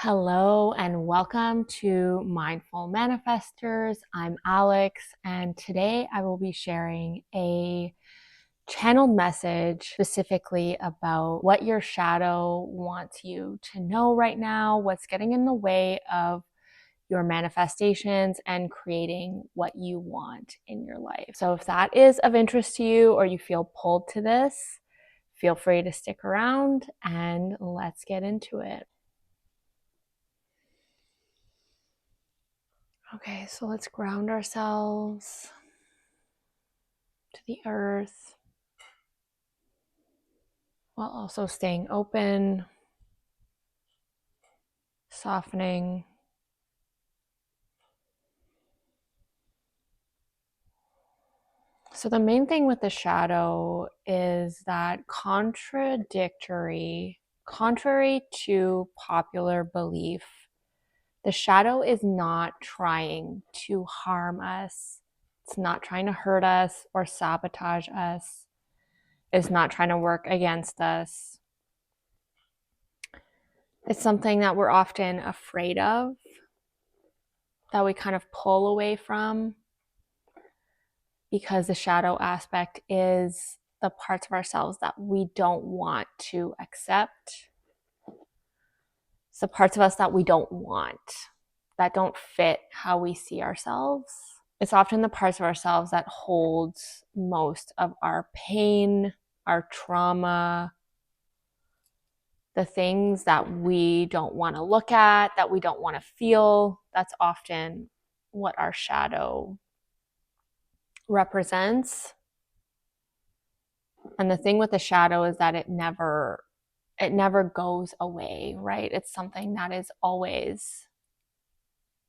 Hello and welcome to Mindful Manifestors. I'm Alex, and today I will be sharing a channeled message specifically about what your shadow wants you to know right now, what's getting in the way of your manifestations and creating what you want in your life. So if that is of interest to you or you feel pulled to this, feel free to stick around and let's get into it. Okay, so let's ground ourselves to the earth while also staying open, softening. So the main thing with the shadow is that contrary to popular belief, the shadow is not trying to harm us. It's not trying to hurt us or sabotage us. It's not trying to work against us. It's something that we're often afraid of, that we kind of pull away from, because the shadow aspect is the parts of ourselves that we don't want to accept. It's the parts of us that we don't want, that don't fit how we see ourselves. It's often the parts of ourselves that holds most of our pain, our trauma, the things that we don't want to look at, that we don't want to feel. That's often what our shadow represents. And the thing with the shadow is that it never goes away, right? It's something that is always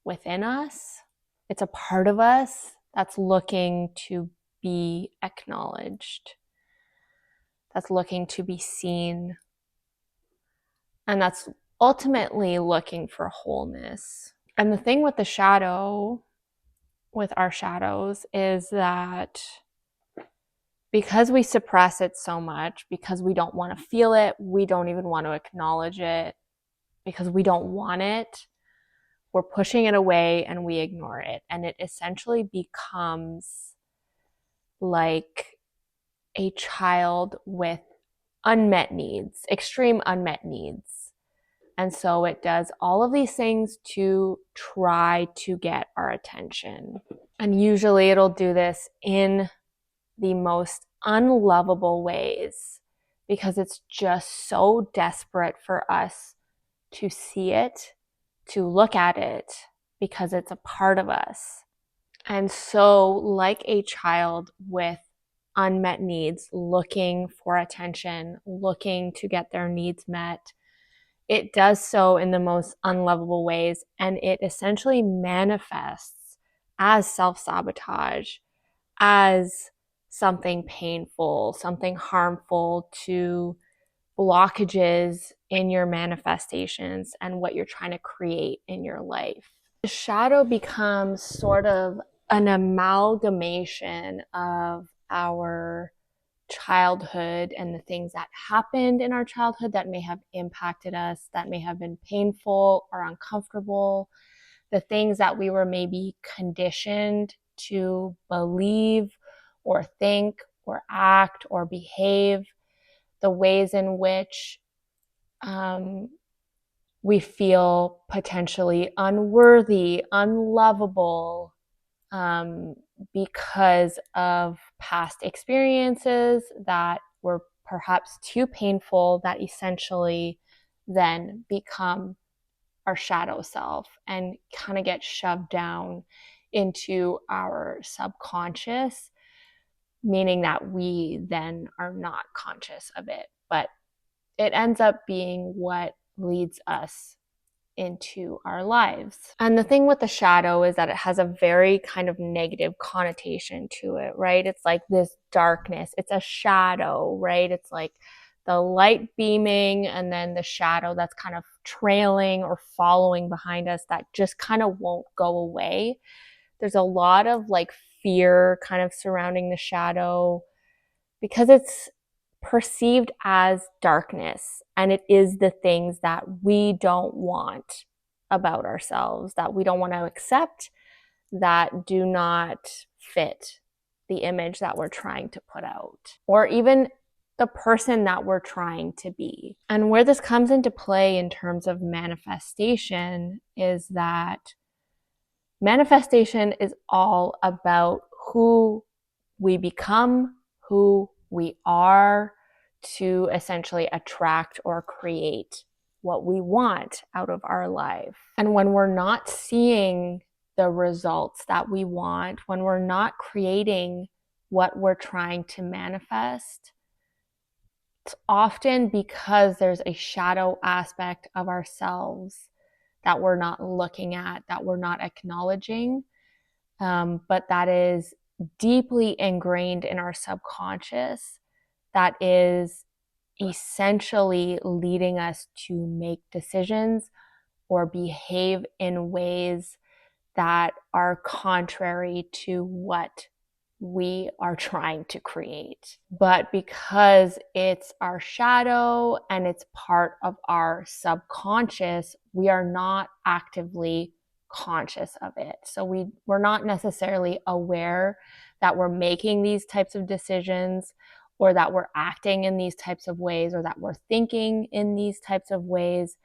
within us. It's a part of us that's looking to be acknowledged, that's looking to be seen, and that's ultimately looking for wholeness. And the thing with the shadow, with our shadows, is that because we suppress it so much, because we don't want to feel it, we don't even want to acknowledge it, because we don't want it, we're pushing it away and we ignore it. And it essentially becomes like a child with unmet needs, extreme unmet needs. And so it does all of these things to try to get our attention. And usually it'll do this in the most unlovable ways, because it's just so desperate for us to see it, to look at it, because it's a part of us. And so, like a child with unmet needs, looking for attention, looking to get their needs met, it does so in the most unlovable ways, and it essentially manifests as self-sabotage, as something painful, something harmful, to blockages in your manifestations and what you're trying to create in your life. The shadow becomes sort of an amalgamation of our childhood and the things that happened in our childhood that may have impacted us, that may have been painful or uncomfortable, the things that we were maybe conditioned to believe or think or act or behave, the ways in which we feel potentially unworthy, unlovable, because of past experiences that were perhaps too painful, that essentially then become our shadow self and kind of get shoved down into our subconscious, meaning that we then are not conscious of it, but it ends up being what leads us into our lives. And the thing with the shadow is that it has a very kind of negative connotation to it, right? It's like this darkness. It's a shadow, right? It's like the light beaming and then the shadow that's kind of trailing or following behind us that just kind of won't go away. There's a lot of like fear kind of surrounding the shadow because it's perceived as darkness, and it is the things that we don't want about ourselves, that we don't want to accept, that do not fit the image that we're trying to put out, or even the person that we're trying to be. And where this comes into play in terms of manifestation is that manifestation is all about who we become, who we are, to essentially attract or create what we want out of our life. And when we're not seeing the results that we want, when we're not creating what we're trying to manifest, it's often because there's a shadow aspect of ourselves that we're not looking at, that we're not acknowledging, but that is deeply ingrained in our subconscious, that is essentially leading us to make decisions or behave in ways that are contrary to what we are trying to create. But because it's our shadow and it's part of our subconscious, we are not actively conscious of it. So we're not necessarily aware that we're making these types of decisions, or that we're acting in these types of ways, or that we're thinking in these types of ways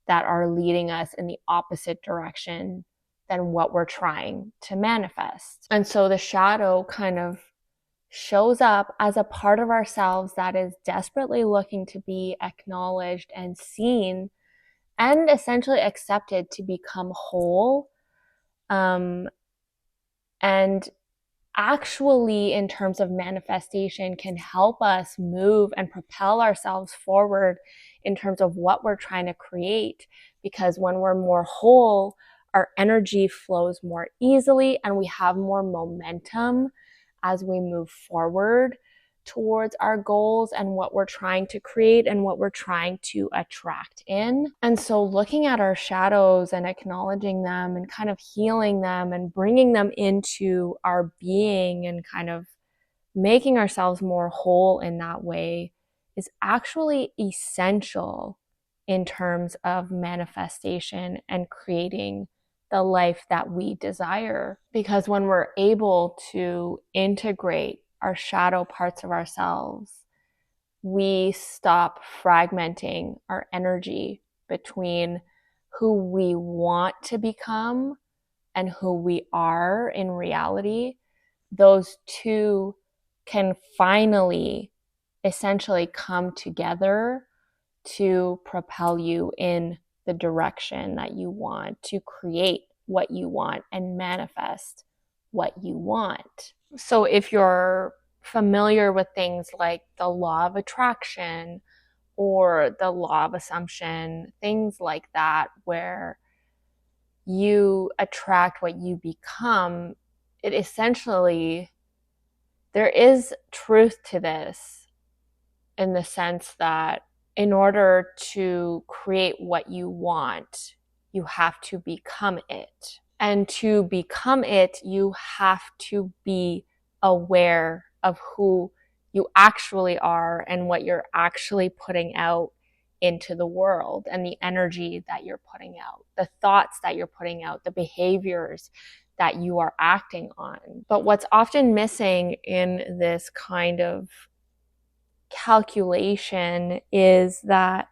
that are leading us in the opposite direction than what we're trying to manifest. And so the shadow kind of shows up as a part of ourselves that is desperately looking to be acknowledged and seen and essentially accepted to become whole. And actually, in terms of manifestation, can help us move and propel ourselves forward in terms of what we're trying to create. Because when we're more whole, our energy flows more easily and we have more momentum as we move forward towards our goals and what we're trying to create and what we're trying to attract in. And so looking at our shadows and acknowledging them and kind of healing them and bringing them into our being and kind of making ourselves more whole in that way is actually essential in terms of manifestation and creating the life that we desire. Because when we're able to integrate our shadow parts of ourselves, we stop fragmenting our energy between who we want to become and who we are in reality. Those two can finally essentially come together to propel you in the direction that you want, to create what you want and manifest what you want. So if you're familiar with things like the law of attraction or the law of assumption, things like that, where you attract what you become, it essentially, there is truth to this in the sense that in order to create what you want, you have to become it. And to become it, you have to be aware of who you actually are and what you're actually putting out into the world, and the energy that you're putting out, the thoughts that you're putting out, the behaviors that you are acting on. But what's often missing in this kind of calculation is that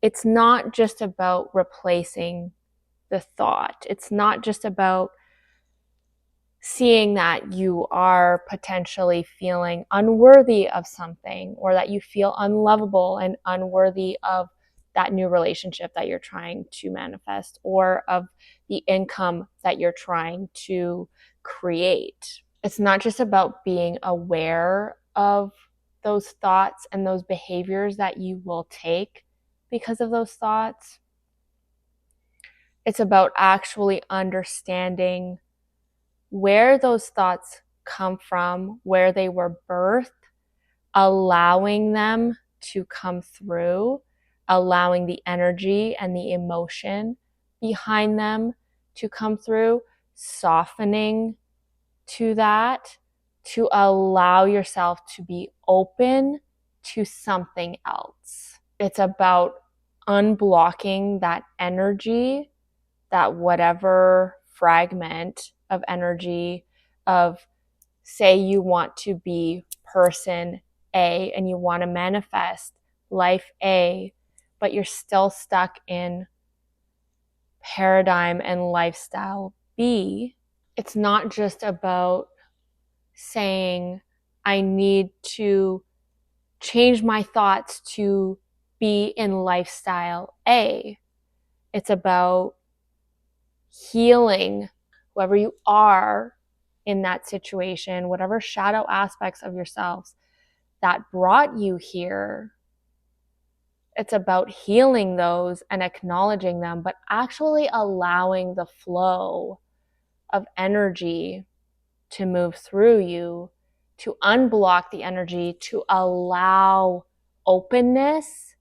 it's not just about replacing the thought. It's not just about seeing that you are potentially feeling unworthy of something, or that you feel unlovable and unworthy of that new relationship that you're trying to manifest, or of the income that you're trying to create. It's not just about being aware of those thoughts and those behaviors that you will take because of those thoughts. It's about actually understanding where those thoughts come from, where they were birthed, allowing them to come through, allowing the energy and the emotion behind them to come through, softening to that, to allow yourself to be open to something else. It's about unblocking that energy, that whatever fragment of energy of, say you want to be person A and you want to manifest life A, but you're still stuck in paradigm and lifestyle B. It's not just about saying, I need to change my thoughts to be in lifestyle A. It's about healing whoever you are in that situation, whatever shadow aspects of yourselves that brought you here. It's about healing those and acknowledging them, but actually allowing the flow of energy to move through you, to unblock the energy, to allow openness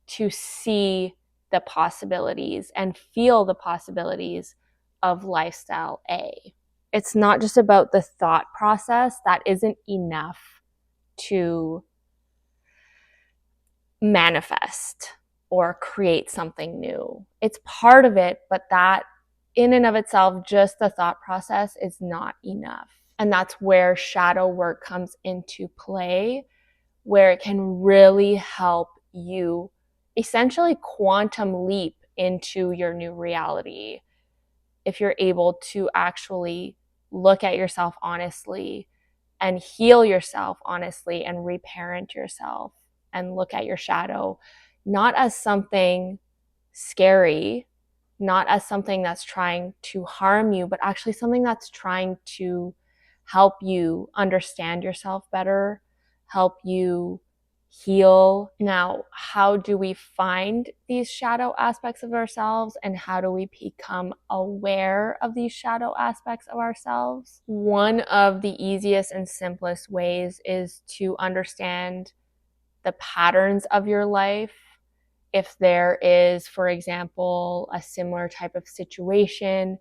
to see the possibilities and feel the possibilities of lifestyle A. It's not just about the thought process. That isn't enough to manifest or create something new. It's part of it, but that in and of itself, just the thought process is not enough. And that's where shadow work comes into play, where it can really help you essentially quantum leap into your new reality. If you're able to actually look at yourself honestly and heal yourself honestly and reparent yourself and look at your shadow, not as something scary, not as something that's trying to harm you, but actually something that's trying to help you understand yourself better, help you heal. Now, how do we find these shadow aspects of ourselves and how do we become aware of these shadow aspects of ourselves? One of the easiest and simplest ways is to understand the patterns of your life. If there is, for example, a similar type of situation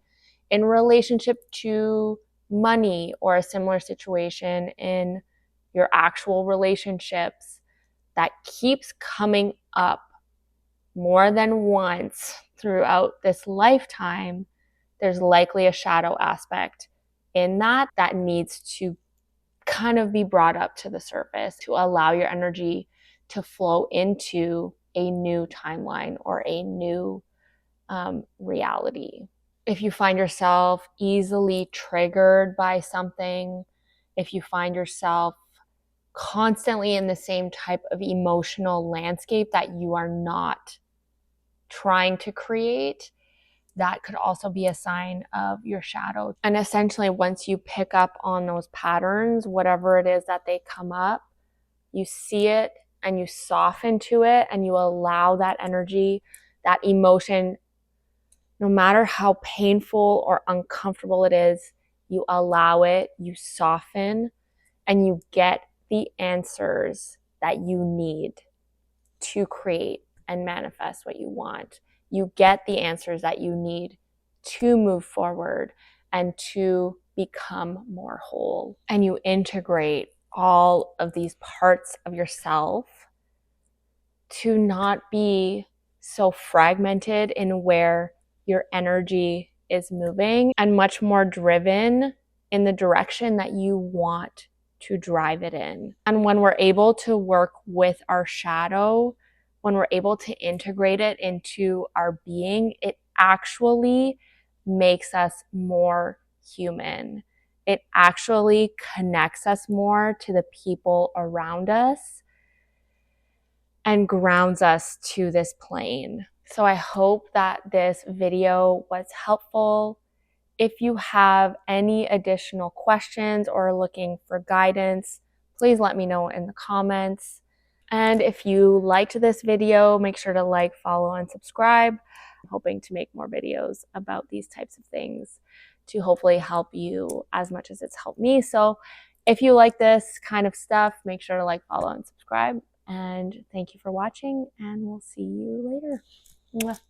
in relationship to money or a similar situation in your actual relationships that keeps coming up more than once throughout this lifetime, there's likely a shadow aspect in that that needs to kind of be brought up to the surface to allow your energy to flow into a new timeline or a new reality. If you find yourself easily triggered by something, if you find yourself constantly in the same type of emotional landscape that you are not trying to create, that could also be a sign of your shadow. And essentially, once you pick up on those patterns, whatever it is that they come up, you see it and you soften to it and you allow that energy, that emotion, no matter how painful or uncomfortable it is, you allow it, you soften, and you get the answers that you need to create and manifest what you want. You get the answers that you need to move forward and to become more whole. And you integrate all of these parts of yourself to not be so fragmented in where your energy is moving and much more driven in the direction that you want to drive it in. And when we're able to work with our shadow, when we're able to integrate it into our being, it actually makes us more human. It actually connects us more to the people around us and grounds us to this plane. So I hope that this video was helpful. If you have any additional questions or are looking for guidance, please let me know in the comments. And if you liked this video, make sure to like, follow, and subscribe. I'm hoping to make more videos about these types of things to hopefully help you as much as it's helped me. So if you like this kind of stuff, make sure to like, follow, and subscribe. And thank you for watching, and we'll see you later. Mwah.